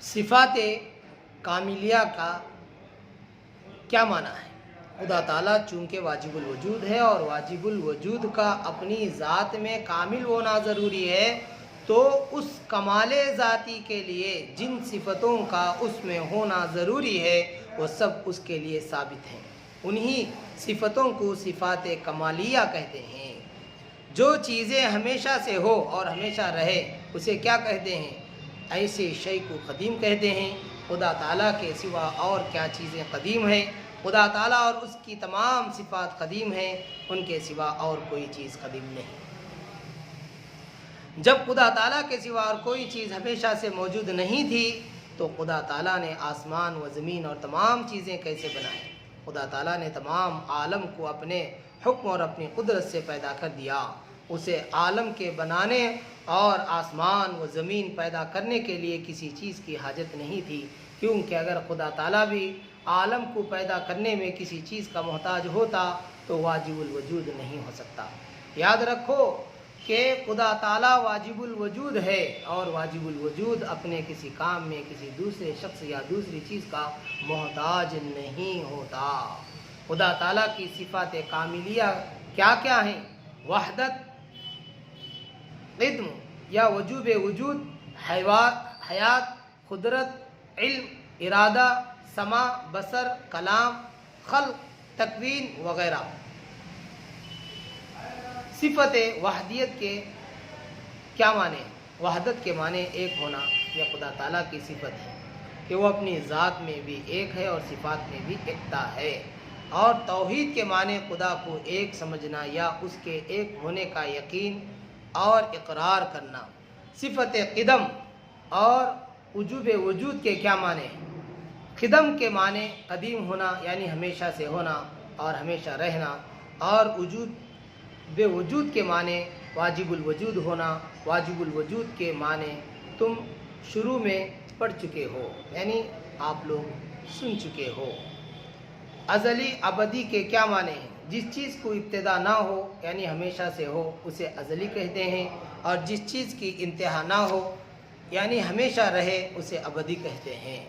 صفات کاملیہ کا کیا معنی ہے؟ خدا تعالیٰ چونکہ واجب الوجود ہے اور واجب الوجود کا اپنی ذات میں کامل ہونا ضروری ہے، تو اس کمال ذاتی کے لیے جن صفتوں کا اس میں ہونا ضروری ہے وہ سب اس کے لیے ثابت ہیں۔ انہی صفتوں کو صفات کمالیہ کہتے ہیں۔ جو چیزیں ہمیشہ سے ہو اور ہمیشہ رہے اسے کیا کہتے ہیں؟ ایسے شے کو قدیم کہتے ہیں۔ خدا تعالیٰ کے سوا اور کیا چیزیں قدیم ہیں؟ خدا تعالیٰ اور اس کی تمام صفات قدیم ہیں، ان کے سوا اور کوئی چیز قدیم نہیں۔ جب خدا تعالیٰ کے سوا اور کوئی چیز ہمیشہ سے موجود نہیں تھی تو خدا تعالیٰ نے آسمان و زمین اور تمام چیزیں کیسے بنائیں؟ خدا تعالیٰ نے تمام عالم کو اپنے حکم اور اپنی قدرت سے پیدا کر دیا۔ اسے عالم کے بنانے اور آسمان و زمین پیدا کرنے کے لیے کسی چیز کی حاجت نہیں تھی، کیونکہ اگر خدا تعالیٰ بھی عالم کو پیدا کرنے میں کسی چیز کا محتاج ہوتا تو واجب الوجود نہیں ہو سکتا۔ یاد رکھو کہ خدا تعالیٰ واجب الوجود ہے اور واجب الوجود اپنے کسی کام میں کسی دوسرے شخص یا دوسری چیز کا محتاج نہیں ہوتا۔ خدا تعالیٰ کی صفات کاملیہ کیا کیا ہیں؟ وحدت، قدم یا وجوب وجود، حیات، قدرت، علم، ارادہ، سماع، بصر، کلام، خلق، تکوین وغیرہ۔ صفت وحدیت کے کیا معنی؟ وحدت کے معنی ایک ہونا، یہ خدا تعالیٰ کی صفت ہے کہ وہ اپنی ذات میں بھی ایک ہے اور صفات میں بھی یکتا ہے۔ اور توحید کے معنی خدا کو ایک سمجھنا یا اس کے ایک ہونے کا یقین اور اقرار کرنا۔ صفت قدم اور وجوب وجود کے کیا معنی ہیں؟ قدم کے معنی قدیم ہونا یعنی ہمیشہ سے ہونا اور ہمیشہ رہنا، اور وجود کے معنی واجب الوجود ہونا۔ واجب الوجود کے معنی تم شروع میں پڑھ چکے ہو، یعنی آپ لوگ سن چکے ہو۔ ازلی ابدی کے کیا معنی ہیں؟ جس چیز کو ابتدا نہ ہو یعنی ہمیشہ سے ہو اسے ازلی کہتے ہیں، اور جس چیز کی انتہا نہ ہو یعنی ہمیشہ رہے اسے ابدی کہتے ہیں۔